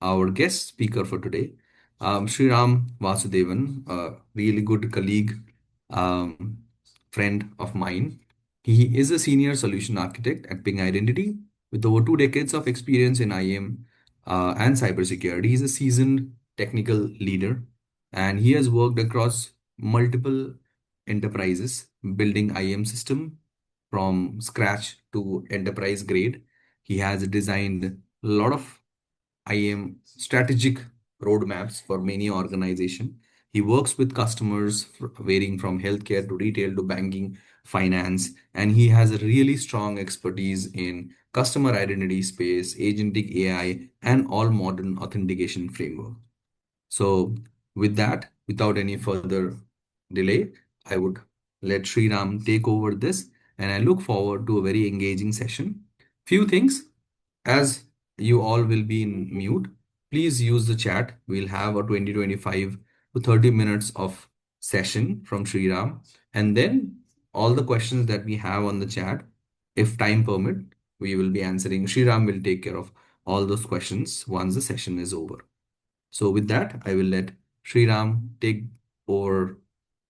our guest speaker for today, Sreeram Vasudevan, a really good colleague, um, friend of mine. He is a senior solution architect at Ping Identity with over 2 decades of experience in IAM and cybersecurity. He's a seasoned technical leader and he has worked across multiple enterprises building IAM system from scratch to enterprise grade. He has designed a lot of IAM strategic roadmaps for many organizations. He works with customers varying from healthcare to retail to banking, finance, and he has a really strong expertise in customer identity space, agentic AI, and all modern authentication framework. So, with that, without any further delay, I would let Sriram take over this, and I look forward to a very engaging session. Few things as you all will be in mute, please use the chat. We'll have a 20-25 to 30 minutes of session from Sriram. And then all the questions that we have on the chat, if time permit, we will be answering. Sriram will take care of all those questions once the session is over. So with that, I will let Sriram take over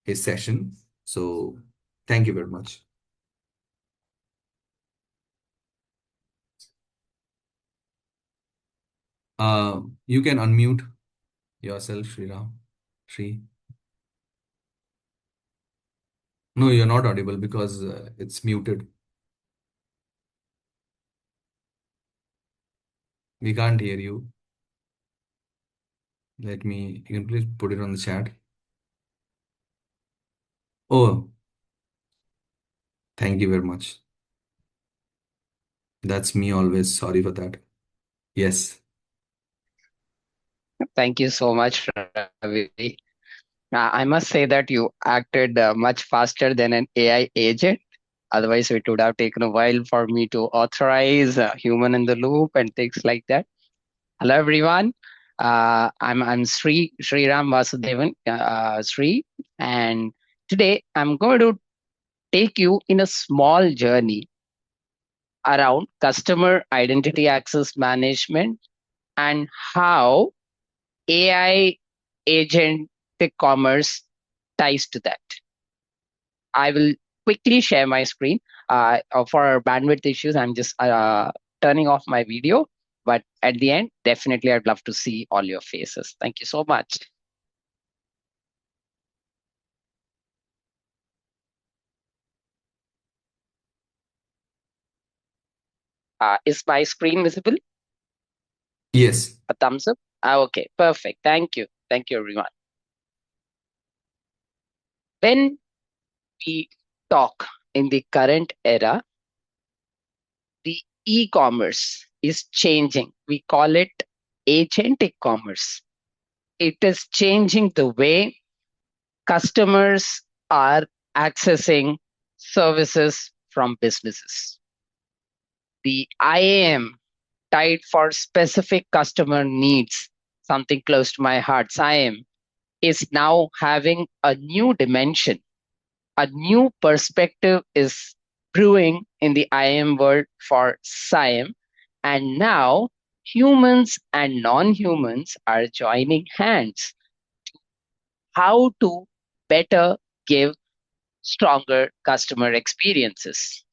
his session. So thank you very much. You can unmute yourself, Sriram. Sri. No, you're not audible because it's muted. We can't hear you. You can please put it on the chat. Oh, thank you very much. That's me always. Sorry for that. Yes. Thank you so much, Ravi. I must say that you acted much faster than an AI agent. Otherwise, it would have taken a while for me to authorize a human in the loop and things like that. Hello, everyone. I'm Sreeram Vasudevan, Sri, and today I'm going to take you in a small journey around customer identity access management and how AI agentic commerce ties to that. I will quickly share my screen. For bandwidth issues, I'm just turning off my video. But at the end, definitely, I'd love to see all your faces. Thank you so much. Is my screen visible? Yes. A thumbs up? Okay, perfect. Thank you. Thank you, everyone. When we talk in the current era, the e-commerce is changing. We call it agentic commerce. It is changing the way customers are accessing services from businesses. The IAM tied for specific customer needs, something close to my heart, SIAM, is now having a new dimension. A new perspective is brewing in the IAM world for SIAM. And now humans and non-humans are joining hands. How to better give stronger customer experiences.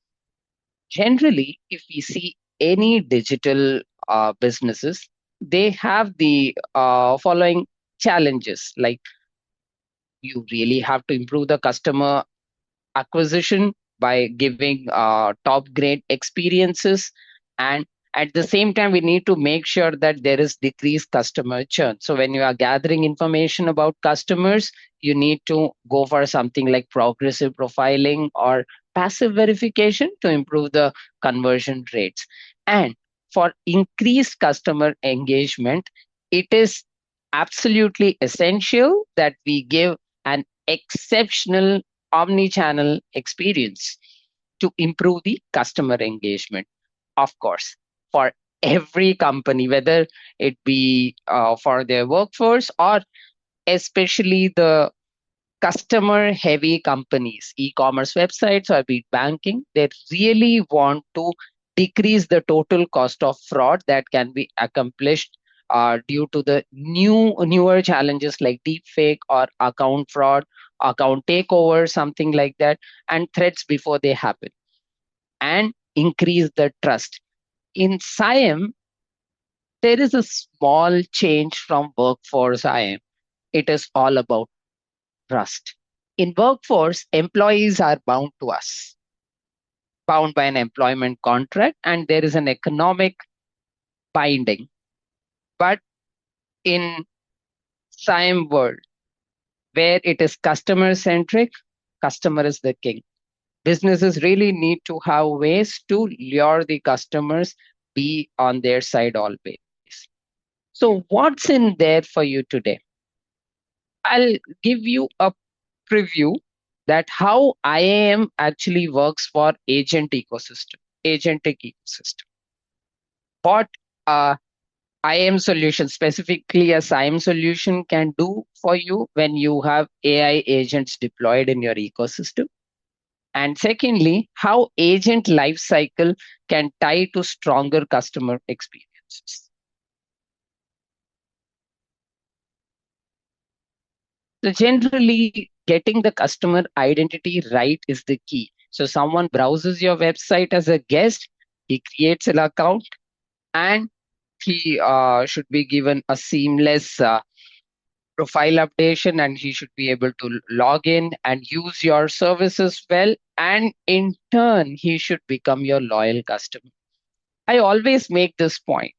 Generally, if we see any digital businesses, they have the following challenges, like you really have to improve the customer acquisition by giving top grade experiences, and at the same time we need to make sure that there is decreased customer churn. So when you are gathering information about customers, you need to go for something like progressive profiling or passive verification to improve the conversion rates. And for increased customer engagement, it is absolutely essential that we give an exceptional omni-channel experience to improve the customer engagement. Of course, for every company, whether it be for their workforce or especially the customer heavy companies, e-commerce websites or be it banking, they really want to decrease the total cost of fraud that can be accomplished due to the newer challenges like deepfake or account fraud, account takeover, something like that, and threats before they happen, and increase the trust. In SIAM, there is a small change from workforce IAM. It is all about trust. In workforce, employees are bound to us, bound by an employment contract, and there is an economic binding. But in SIAM world, where it is customer centric, customer is the king. Businesses really need to have ways to lure the customers, be on their side always. So, what's in there for you today? I'll give you a preview that how IAM actually works for agentic ecosystem. What IAM solution, specifically a SIAM solution, can do for you when you have AI agents deployed in your ecosystem. And secondly, how agent lifecycle can tie to stronger customer experiences. So generally, getting the customer identity right is the key. So someone browses your website as a guest, he creates an account, and he should be given a seamless profile updation, and he should be able to log in and use your services well. And in turn, he should become your loyal customer. I always make this point.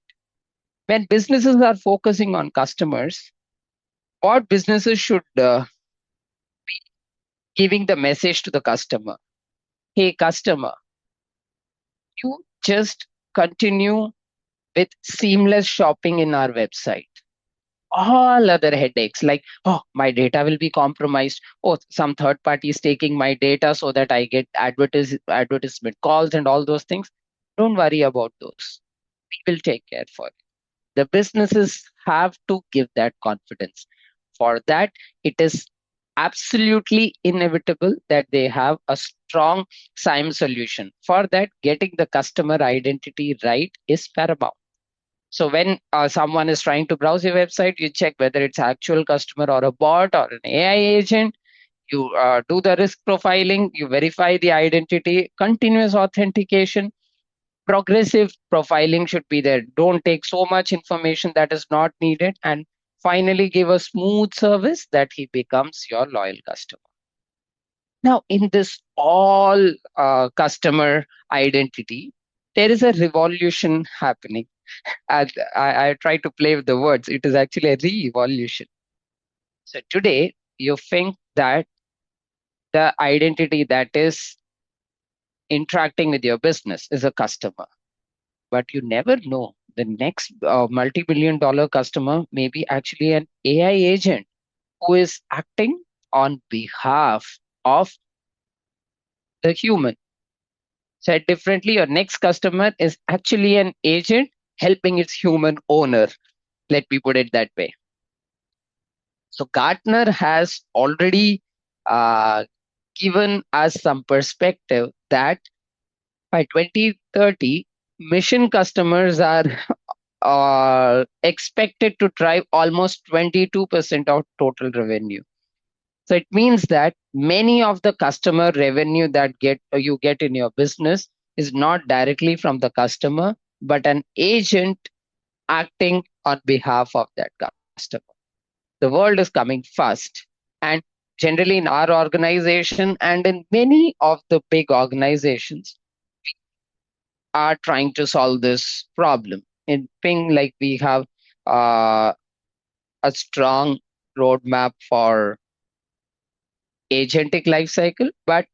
When businesses are focusing on customers, what businesses should giving the message to the customer? Hey, customer, you just continue with seamless shopping in our website. All other headaches like, oh, my data will be compromised. Oh, some third party is taking my data so that I get advertisement calls and all those things. Don't worry about those. We will take care for it. The businesses have to give that confidence. For that, it is absolutely inevitable that they have a strong SIAM solution. For that, getting the customer identity right is paramount. So when someone is trying to browse your website, you check whether it's actual customer or a bot or an AI agent. You do the risk profiling, you verify the identity, continuous authentication, progressive profiling should be there. Don't take so much information that is not needed. And finally, give a smooth service that he becomes your loyal customer. Now, in this all customer identity, there is a revolution happening. And I try to play with the words. It is actually a re-evolution. So today, you think that the identity that is interacting with your business is a customer, but you never know. The next multi-billion dollar customer may be actually an AI agent who is acting on behalf of the human. Said differently, your next customer is actually an agent helping its human owner. Let me put it that way. So Gartner has already uh, given us some perspective that by 2030, mission customers are expected to drive almost 22% of total revenue. So it means that many of the customer revenue that you get in your business is not directly from the customer, but an agent acting on behalf of that customer. The world is coming fast, and generally in our organization and in many of the big organizations are trying to solve this problem. In Ping, like we have uh, a strong roadmap for agentic lifecycle, but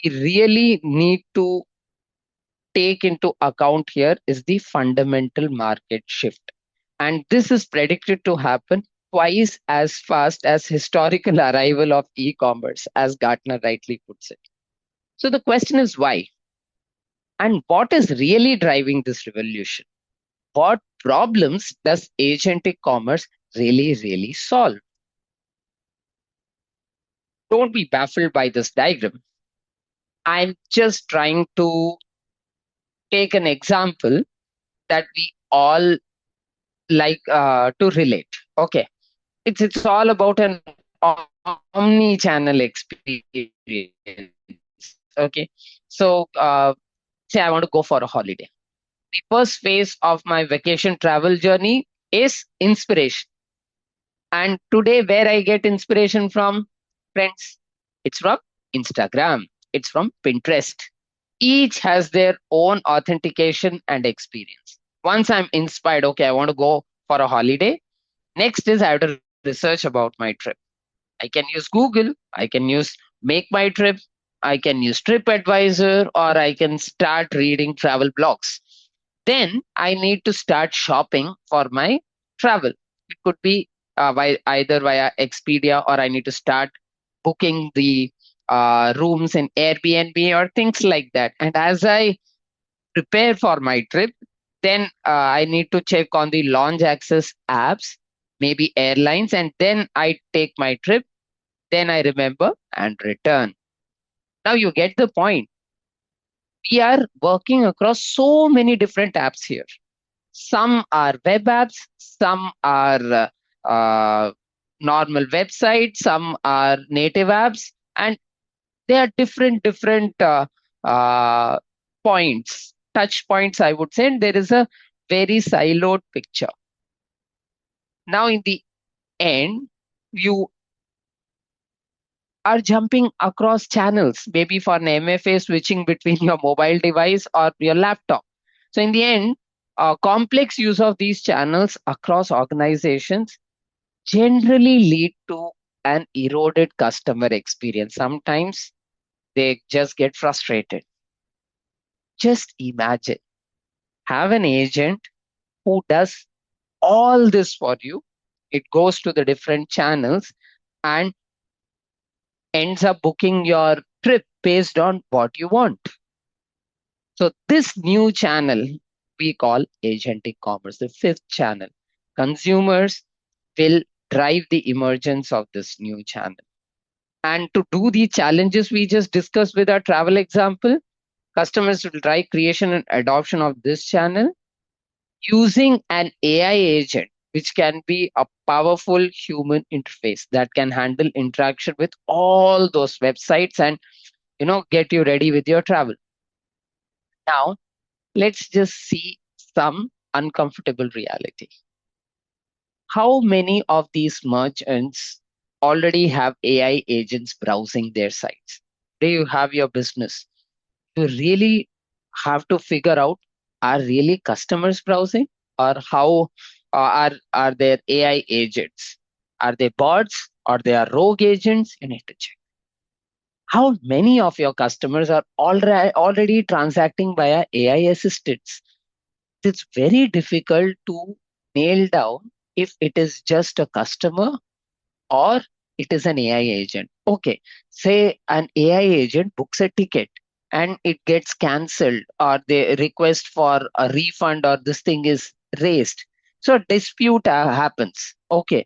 we really need to take into account here is the fundamental market shift. And this is predicted to happen twice as fast as historical arrival of e-commerce, as Gartner rightly puts it. So the question is why? And what is really driving this revolution? What problems does agentic commerce really solve? Don't be baffled by this diagram. I'm just trying to take an example that we all to relate. Okay, it's all about an omni-channel experience. Okay, so say I want to go for a holiday. The first phase of my vacation travel journey is inspiration. And today, where I get inspiration from, friends, it's from Instagram, it's from Pinterest. Each has their own authentication and experience. Once I'm inspired, okay, I want to go for a holiday. Next is I have to research about my trip. I can use Google, I can use Make My Trip, I can use TripAdvisor, or I can start reading travel blogs. Then I need to start shopping for my travel. It could be either via Expedia, or I need to start booking the rooms in Airbnb or things like that. And as I prepare for my trip, then I need to check on the launch access apps, maybe airlines, and then I take my trip, then I remember and return. Now you get the point. We are working across so many different apps here. Some are web apps, some are uh, normal websites, some are native apps, and they are different uh, points, touch points, I would say, and there is a very siloed picture. Now, in the end, you are jumping across channels, maybe for an MFA, switching between your mobile device or your laptop. So, in the end, complex use of these channels across organizations generally lead to an eroded customer experience. Sometimes they just get frustrated. Just imagine, have an agent who does all this for you. It goes to the different channels and ends up booking your trip based on what you want. So, this new channel we call agentic commerce, the fifth channel. Consumers will drive the emergence of this new channel. And to do the challenges we just discussed with our travel example, customers will drive creation and adoption of this channel using an AI agent, which can be a powerful human interface that can handle interaction with all those websites and get you ready with your travel. Now, let's just see some uncomfortable reality. How many of these merchants already have AI agents browsing their sites? Do you have your business? You really have to figure out, are really customers browsing, or how are there AI agents? Are they bots or they are rogue agents? You need to check. How many of your customers are already transacting via AI assistants? It's very difficult to nail down if it is just a customer or it is an AI agent. Okay, say an AI agent books a ticket and it gets cancelled, or they request for a refund, or this thing is raised. So a dispute happens. Okay,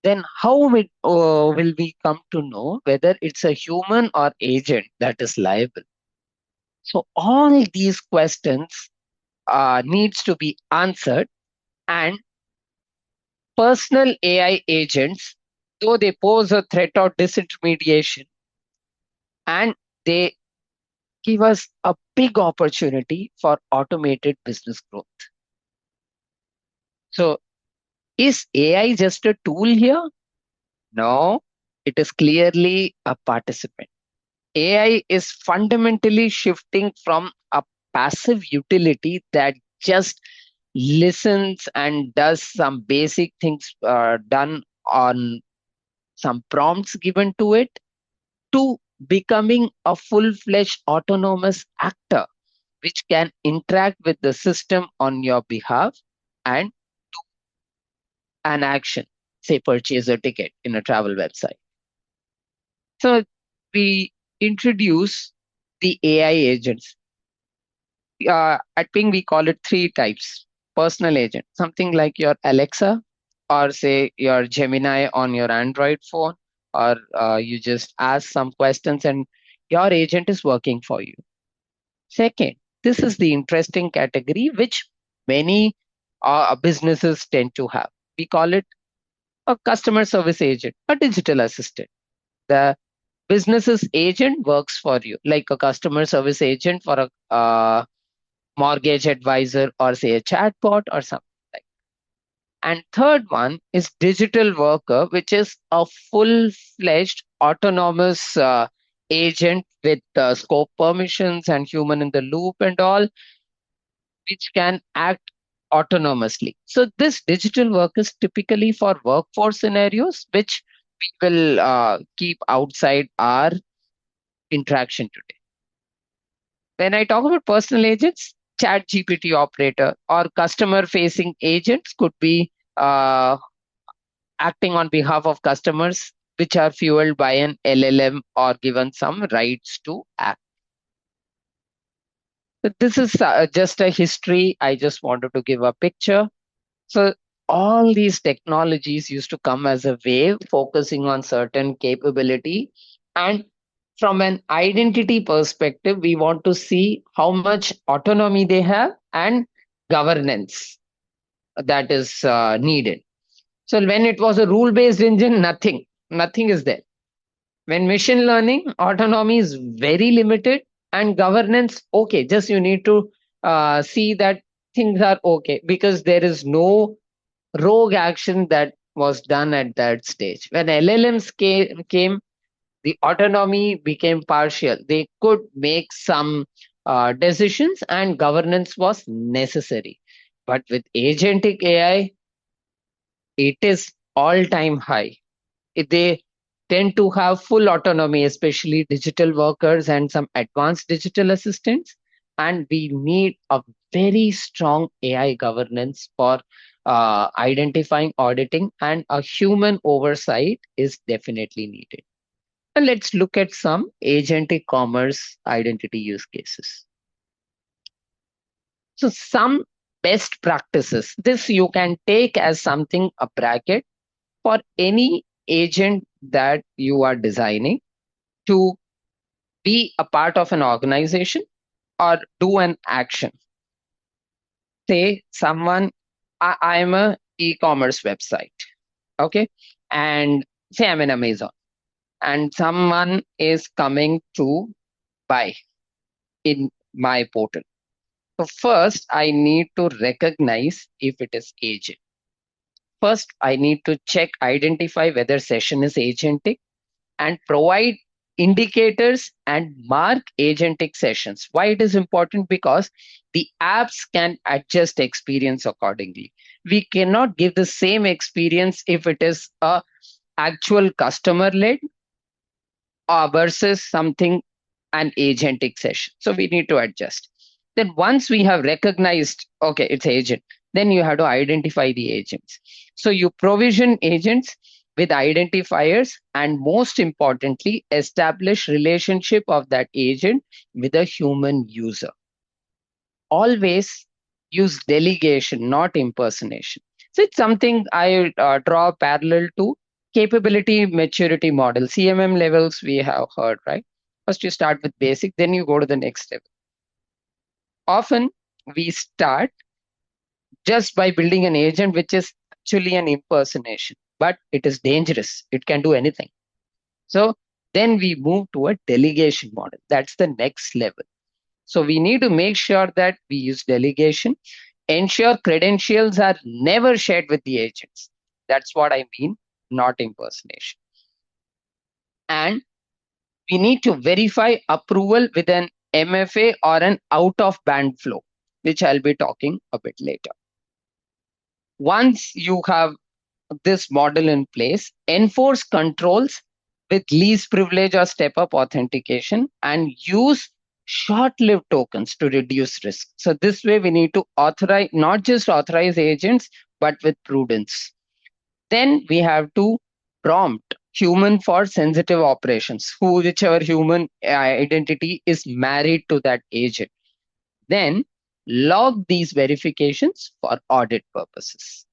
then how will we come to know whether it's a human or agent that is liable? So all these questions needs to be answered, and personal AI agents, though they pose a threat of disintermediation, and they give us a big opportunity for automated business growth. So, is AI just a tool here? No, it is clearly a participant. AI is fundamentally shifting from a passive utility that just listens and does some basic things done on some prompts given to it, to becoming a full-fledged autonomous actor which can interact with the system on your behalf and an action, say purchase a ticket in a travel website. So we introduce the AI agents. At Ping, we call it three types. Personal agent, something like your Alexa, or say your Gemini on your Android phone, or you just ask some questions and your agent is working for you. Second, this is the interesting category which many businesses tend to have. We call it a customer service agent, a digital assistant. The business's agent works for you, like a customer service agent for a mortgage advisor, or say a chatbot or something like. And third one is digital worker, which is a full-fledged autonomous agent with scope permissions and human in the loop and all, which can act autonomously. So this digital work is typically for workforce scenarios, which we will keep outside our interaction today. When I talk about personal agents, chat GPT operator or customer facing agents could be acting on behalf of customers, which are fueled by an LLM or given some rights to act. So this is just a history. I just wanted to give a picture. So all these technologies used to come as a wave, focusing on certain capability. And from an identity perspective, we want to see how much autonomy they have and governance that is needed. So when it was a rule-based engine, nothing is there. When machine learning, autonomy is very limited and governance, okay, just you need to see that things are okay because there is no rogue action that was done at that stage. When LLMs came, the autonomy became partial. They could make some decisions and governance was necessary. But with agentic AI, it is all-time high. They tend to have full autonomy, especially digital workers and some advanced digital assistants. And we need a very strong AI governance for identifying, auditing, and a human oversight is definitely needed. And let's look at some agentic commerce identity use cases. So some best practices, this you can take as something, a bracket for any agent that you are designing to be a part of an organization or do an action. Say someone, I am a e-commerce website, okay, and say I'm in Amazon, and someone is coming to buy in my portal. So first, I need to recognize if it is agent. First, I need to check, identify whether session is agentic and provide indicators and mark agentic sessions. Why it is important? Because the apps can adjust experience accordingly. We cannot give the same experience if it is a actual customer led versus something an agentic session. So we need to adjust. Then once we have recognized, okay, it's agent, then you have to identify the agents. So you provision agents with identifiers and most importantly, establish relationship of that agent with a human user. Always use delegation, not impersonation. So it's something I draw a parallel to capability maturity model, CMM levels we have heard, right? First you start with basic, then you go to the next level. Often we start just by building an agent, which is actually an impersonation, but it is dangerous. It can do anything. So then we move to a delegation model. That's the next level. So we need to make sure that we use delegation, ensure credentials are never shared with the agents. That's what I mean, not impersonation. And we need to verify approval with an MFA or an out of band flow, which I'll be talking a bit later. Once you have this model in place, enforce controls with least privilege or step up authentication and use short-lived tokens to reduce risk. So this way we need to authorize, not just authorize agents, but with prudence. Then we have to prompt human for sensitive operations, whichever human identity is married to that agent. Then log these verifications for audit purposes.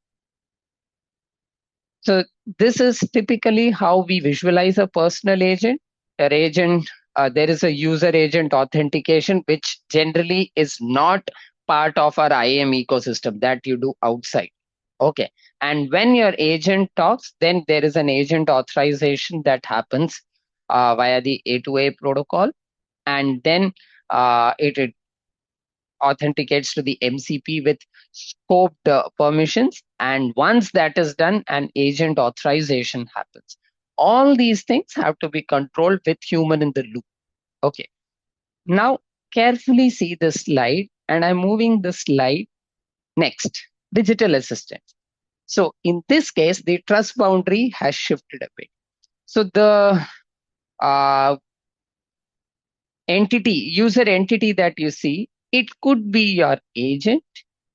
So this is typically how we visualize a personal agent. An agent, there is a user agent authentication, which generally is not part of our IAM ecosystem that you do outside. Okay. And when your agent talks, then there is an agent authorization that happens via the A2A protocol. And then it authenticates to the MCP with scoped permissions. And once that is done, an agent authorization happens. All these things have to be controlled with human in the loop. Okay. Now, carefully see this slide, and I'm moving the slide next. Digital assistant. So in this case, the trust boundary has shifted a bit. So the uh, user entity that you see, it could be your agent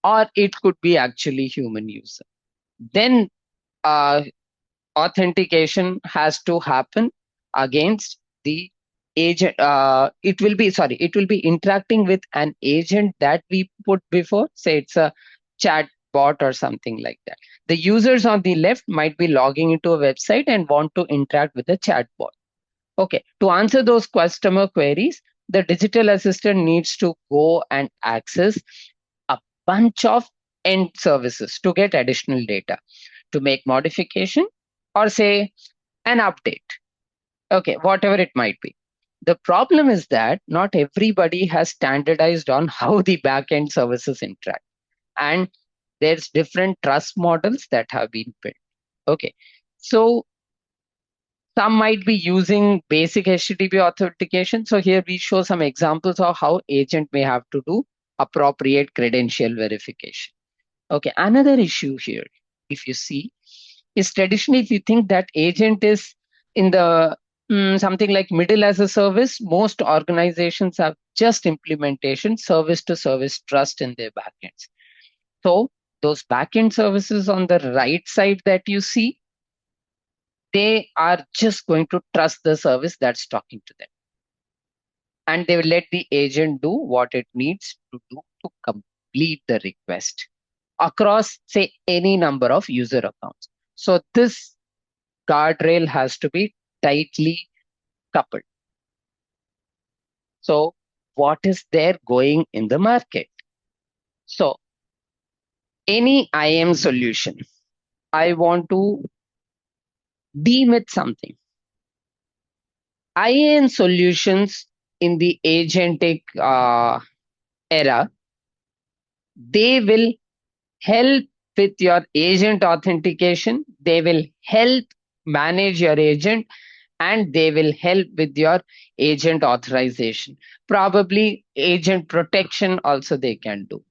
or it could be actually human user. Then uh, authentication has to happen against the agent. It will be interacting with an agent that we put before. Say it's a chat bot or something like that. The users on the left might be logging into a website and want to interact with the chat bot. Okay, to answer those customer queries, the digital assistant needs to go and access a bunch of end services to get additional data, to make modification, or say an update. Okay, whatever it might be. The problem is that not everybody has standardized on how the backend services interact. And there's different trust models that have been built. Okay. So some might be using basic HTTP authentication. So here we show some examples of how agent may have to do appropriate credential verification. Okay, another issue here, if you see, is traditionally if you think that agent is in the something like middle as a service, most organizations have just implementation service to service trust in their backends. So those backend services on the right side that you see, they are just going to trust the service that's talking to them. And they will let the agent do what it needs to do to complete the request across, say, any number of user accounts. So this guardrail has to be tightly coupled. So what is there going in the market? So any IAM solution, I want to demyth something. IAM solutions in the agentic era, they will help with your agent authentication. They will help manage your agent, and they will help with your agent authorization. Probably agent protection also they can do.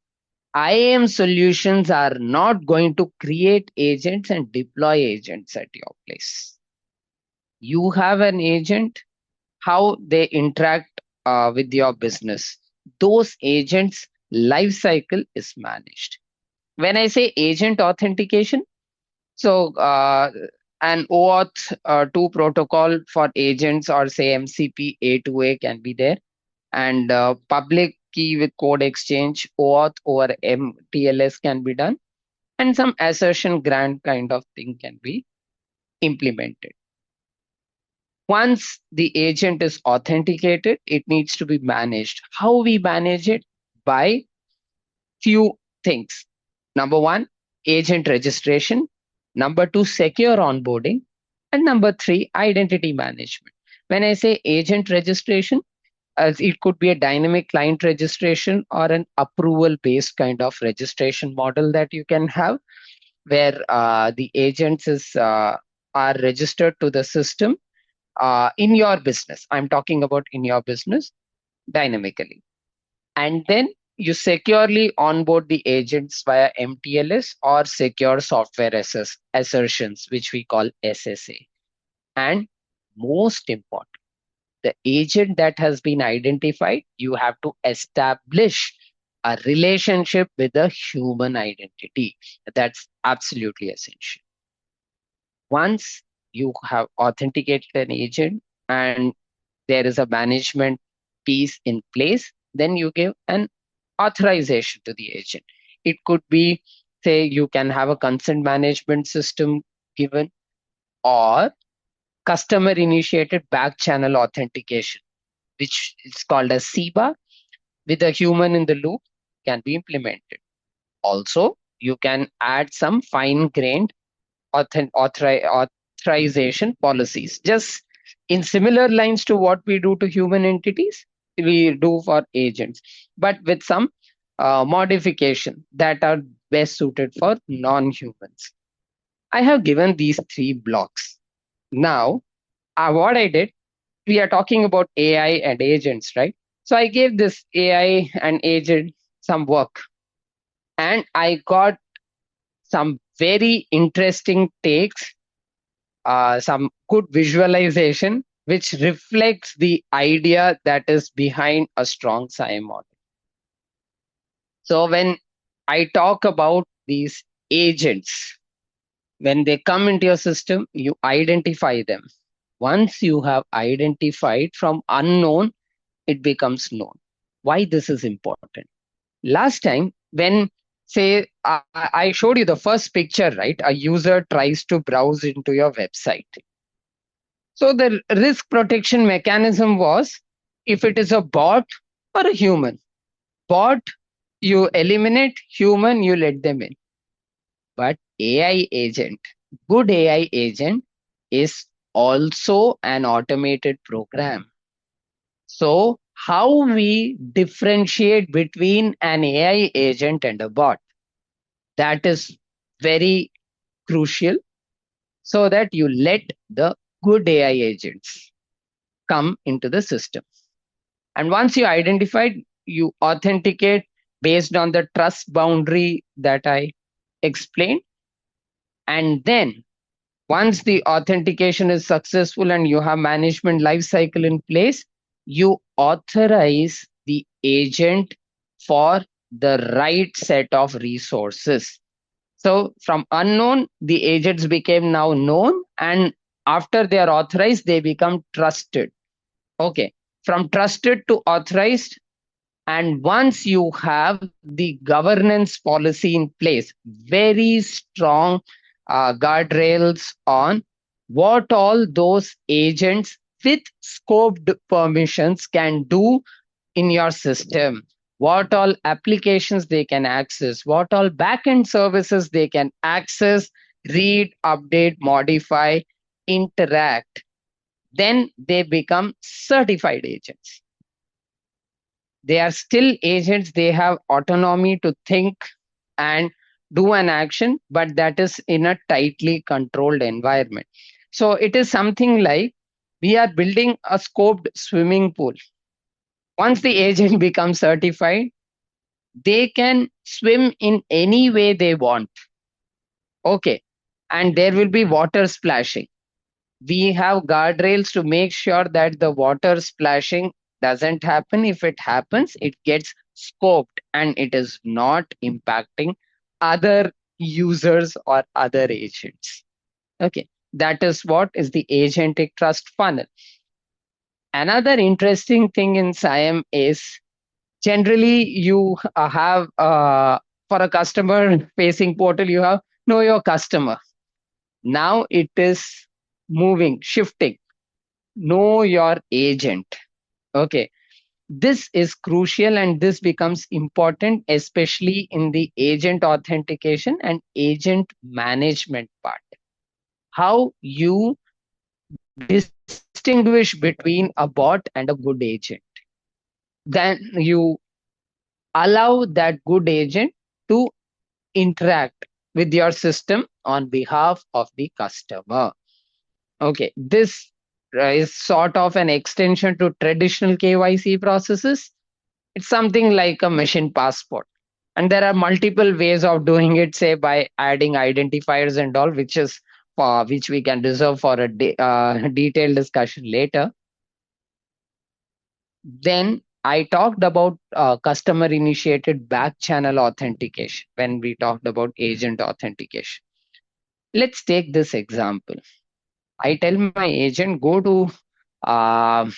IAM solutions are not going to create agents and deploy agents at your place. You have an agent, how they interact with your business. Those agents' life cycle is managed. When I say agent authentication, so an OAuth 2 protocol for agents, or say MCP A2A can be there, and public key with code exchange, OAuth over MTLS can be done, and some assertion grant kind of thing can be implemented. Once the agent is authenticated, it needs to be managed. How we manage it? By few things. Number one, agent registration. Number two, secure onboarding. And number three, identity management. When I say agent registration, it could be a dynamic client registration or an approval based kind of registration model that you can have, where the are registered to the system in your business. I'm talking about in your business dynamically. And then you securely onboard the agents via MTLS or secure software assertions, which we call SSA. And most important, the agent that has been identified, you have to establish a relationship with a human identity. That's absolutely essential. Once you have authenticated an agent and there is a management piece in place, then you give an authorization to the agent. It could be, say, you can have a consent management system given, or customer initiated back channel authentication, which is called as SIBA, with a human in the loop. can be implemented. Also, you can add some fine-grained authorization policies. Just in similar lines to what we do to human entities, we do for agents, but with some modification that are best suited for non-humans. I have given these three blocks. Now, what I did, we are talking about AI and agents, right? So I gave this AI and agent some work, and I got some very interesting takes, some good visualization, which reflects the idea that is behind a strong SIAM model. So when I talk about these agents, when they come into your system, you identify them. Once you have identified from unknown, it becomes known. Why this is important? Last time, when say I showed you the first picture, right? A user tries to browse into your website. So the risk protection mechanism was if it is a bot or a human. Bot, you eliminate, human, you let them in. But AI agent, good AI agent is also an automated program. So how we differentiate between an AI agent and a bot? That is very crucial, so that you let the good AI agents come into the system. And once you identified, you authenticate based on the trust boundary that I explained. And then once the authentication is successful and you have management lifecycle in place, you authorize the agent for the right set of resources. So from unknown, the agents became now known, and after they are authorized, they become trusted. Okay, from trusted to authorized. And once you have the governance policy in place, very strong guardrails on what all those agents with scoped permissions can do in your system, what all applications they can access, what all backend services they can access, read, update, modify, interact, then they become certified agents. They are still agents, they have autonomy to think and do an action, but that is in a tightly controlled environment. So it is something like we are building a scoped swimming pool. Once the agent becomes certified, they can swim in any way they want. Okay, and there will be water splashing. We have guardrails to make sure that the water splashing doesn't happen. If it happens, it gets scoped and it is not impacting other users or other agents. Okay, that is what is the agentic trust funnel. Another interesting thing in SIAM is generally you have for a customer facing portal, you have know your customer. Now it is moving, shifting, know your agent. Okay, this is crucial and this becomes important, especially in the agent authentication and agent management part. How you distinguish between a bot and a good agent. Then you allow that good agent to interact with your system on behalf of the customer. Okay, this is sort of an extension to traditional KYC processes. It's something like a machine passport. And there are multiple ways of doing it, say by adding identifiers and all, which we can reserve for a detailed discussion later. Then I talked about customer initiated back channel authentication when we talked about agent authentication. Let's take this example. I tell my agent, go to uh,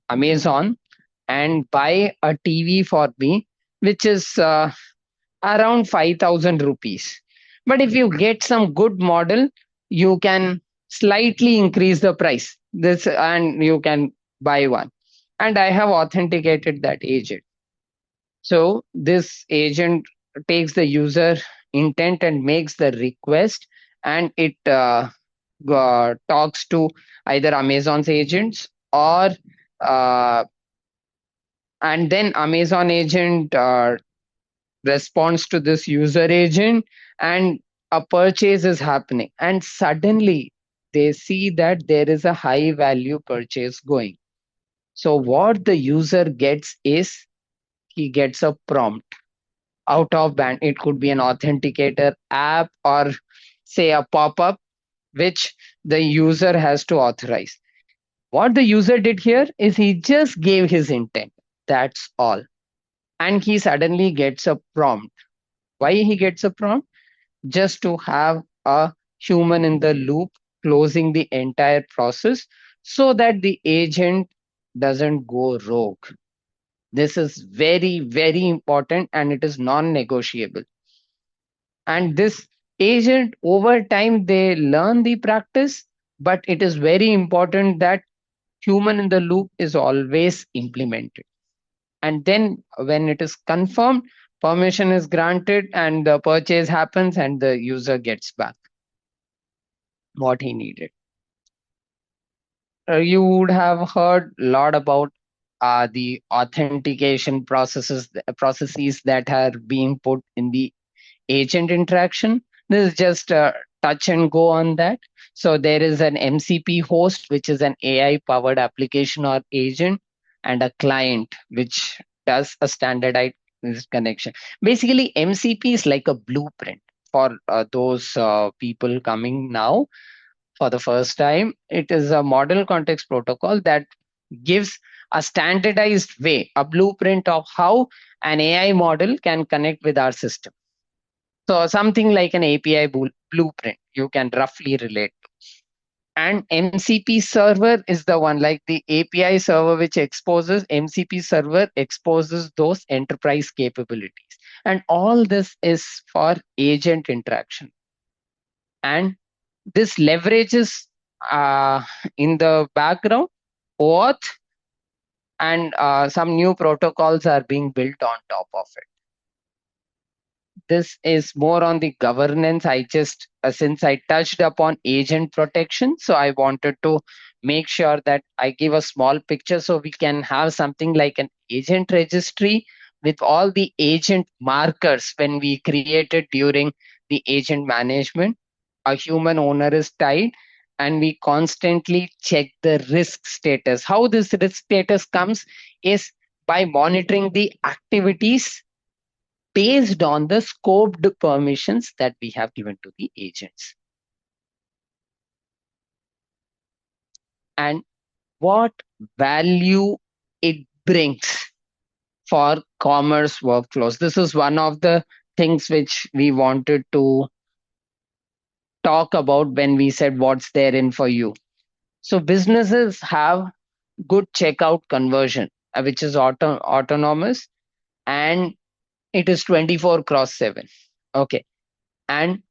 Amazon and buy a TV for me, which is around 5,000 rupees. But if you get some good model, you can slightly increase the price. This and you can buy one. And I have authenticated that agent. So this agent takes the user intent and makes the request, and it talks to either Amazon's agents or uh, and then Amazon agent responds to this user agent, and a purchase is happening, and suddenly they see that there is a high value purchase going. So what the user gets is, he gets a prompt out of band. It could be an authenticator app, or say a pop-up which the user has to authorize. What the user did here is he just gave his intent, that's all, and he suddenly gets a prompt. Why he gets a prompt? Just to have a human in the loop closing the entire process, so that the agent doesn't go rogue. This is very, very important, and it is non-negotiable. And this agent, over time, they learn the practice, but it is very important that human in the loop is always implemented. And then when it is confirmed, permission is granted, and the purchase happens, and the user gets back what he needed. You would have heard a lot about the authentication processes that are being put in the agent interaction. This is just a touch and go on that. So there is an MCP host, which is an AI powered application or agent, and a client, which does a standardized connection. Basically, MCP is like a blueprint for those people coming now for the first time. It is a model context protocol that gives a standardized way, a blueprint of how an AI model can connect with our system. So something like an API blueprint, you can roughly relate. And MCP server is the one, like the API server, which exposes, MCP server exposes those enterprise capabilities. And all this is for agent interaction. And this leverages in the background OAuth, and some new protocols are being built on top of it. This is more on the governance. I just, since I touched upon agent protection, so I wanted to make sure that I give a small picture so we can have something like an agent registry with all the agent markers when we created during the agent management. A human owner is tied, and we constantly check the risk status. How this risk status comes is by monitoring the activities based on the scoped permissions that we have given to the agents. And what value it brings for commerce workflows. This is one of the things which we wanted to talk about when we said what's there in for you. So businesses have good checkout conversion, which is autonomous, and it is 24 cross 7. Okay. And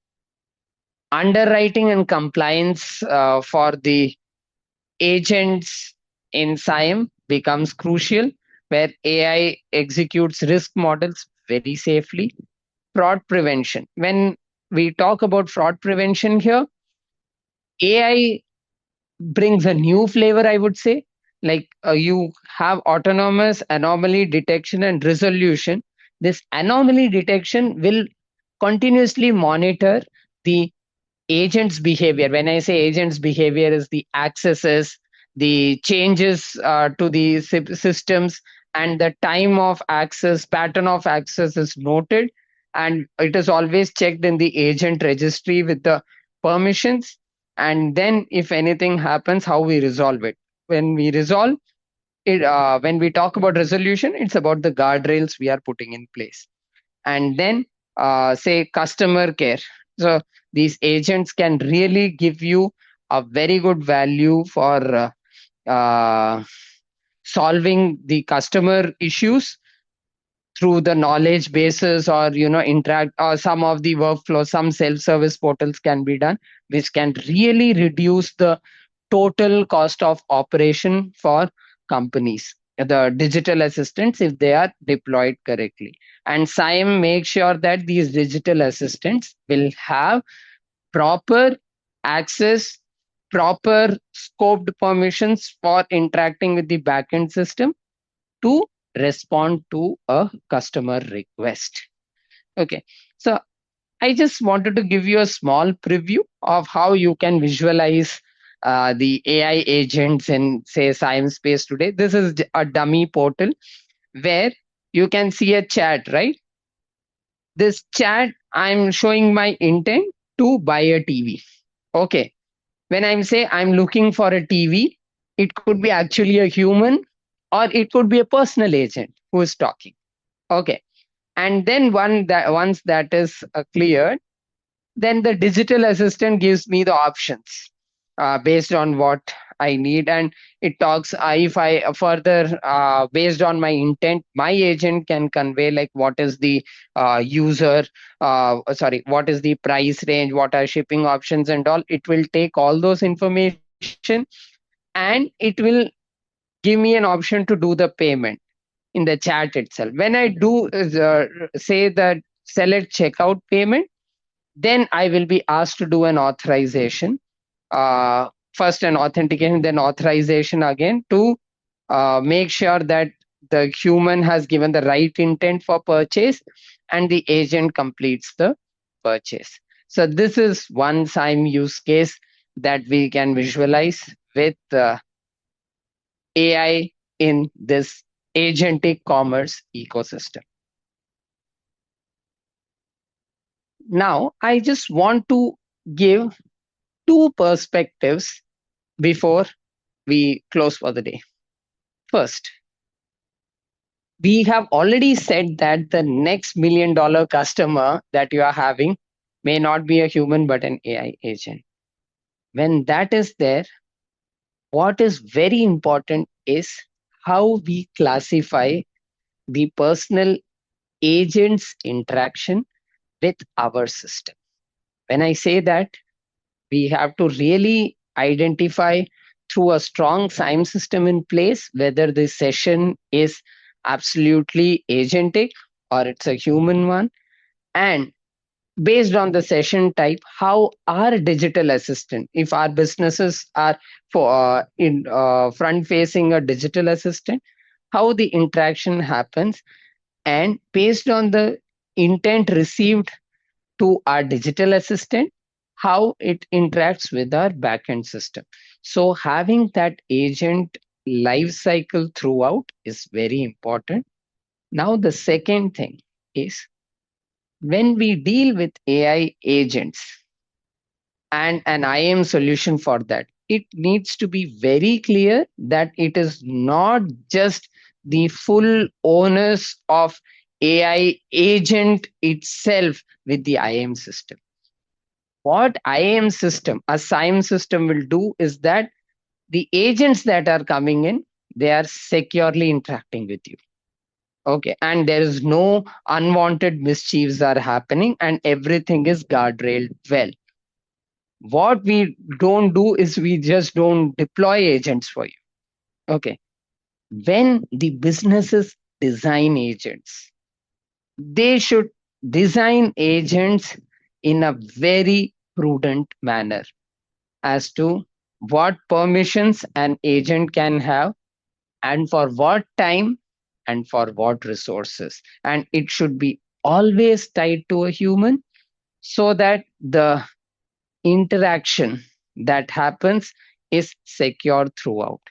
underwriting and compliance for the agents in SIAM becomes crucial, where AI executes risk models very safely. Fraud prevention. When we talk about fraud prevention here, AI brings a new flavor, I would say. Like you have autonomous anomaly detection and resolution. This anomaly detection will continuously monitor the agent's behavior. When I say agent's behavior, is the accesses, the changes to the systems, and the time of access, pattern of access is noted, and it is always checked in the agent registry with the permissions. And then if anything happens, how we resolve it. When we resolve it, when we talk about resolution, it's about the guardrails we are putting in place. And then say customer care. So these agents can really give you a very good value for solving the customer issues through the knowledge bases, or interact, or some of the workflow, some self-service portals can be done, which can really reduce the total cost of operation for companies. the digital assistants if they are deployed correctly. And SIAM makes sure that these digital assistants will have proper access, proper scoped permissions for interacting with the backend system to respond to a customer request. Okay, so I just wanted to give you a small preview of how you can visualize the AI agents in, say, Science Space today. This is a dummy portal where you can see a chat, right? This chat, I'm showing my intent to buy a TV. Okay. When I'm say I'm looking for a TV, it could be actually a human or it could be a personal agent who is talking. Okay. And then once that is cleared, then the digital assistant gives me the options based on what I need, and it talks if I further based on my intent, my agent can convey like what is the what is the price range, what are shipping options and all. It will take all those information and it will give me an option to do the payment in the chat itself. When I do say that select checkout payment, then I will be asked to do an authorization. First an authentication, then authorization again to make sure that the human has given the right intent for purchase and the agent completes the purchase. So this is one SIAM use case that we can visualize with AI in this agentic commerce ecosystem. Now, I just want to give two perspectives before we close for the day. First, we have already said that the next $1 million customer that you are having may not be a human but an AI agent. When that is there, what is very important is how we classify the personal agent's interaction with our system. When I say that, we have to really identify through a strong SIAM system in place whether the session is absolutely agentic or it's a human one, and based on the session type, how our digital assistant, if our businesses are for in front facing a digital assistant, how the interaction happens, and based on the intent received to our digital assistant, how it interacts with our backend system. So having that agent life cycle throughout is very important. Now, the second thing is when we deal with AI agents and an IAM solution for that, it needs to be very clear that it is not just the full onus of AI agent itself with the IAM system. What IAM system, a SIAM system will do is that the agents that are coming in, they are securely interacting with you. Okay, and there is no unwanted mischiefs are happening and everything is guardrailed well. What we don't do is we just don't deploy agents for you. Okay, when the businesses design agents, they should design agents in a very prudent manner as to what permissions an agent can have and for what time and for what resources. And it should be always tied to a human so that the interaction that happens is secure throughout.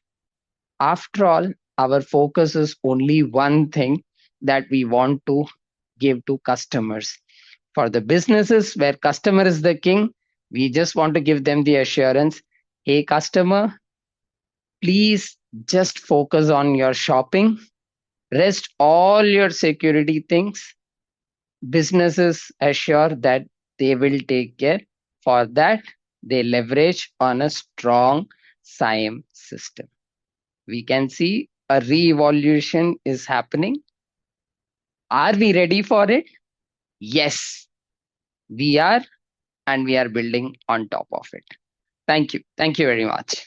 After all, our focus is only one thing that we want to give to customers. For the businesses where customer is the king, we just want to give them the assurance, hey customer, please just focus on your shopping. Rest all your security things. Businesses assure that they will take care. For that, they leverage on a strong SIAM system. We can see a re-evolution is happening. Are we ready for it? Yes, we are, and we are building on top of it. Thank you. Thank you very much.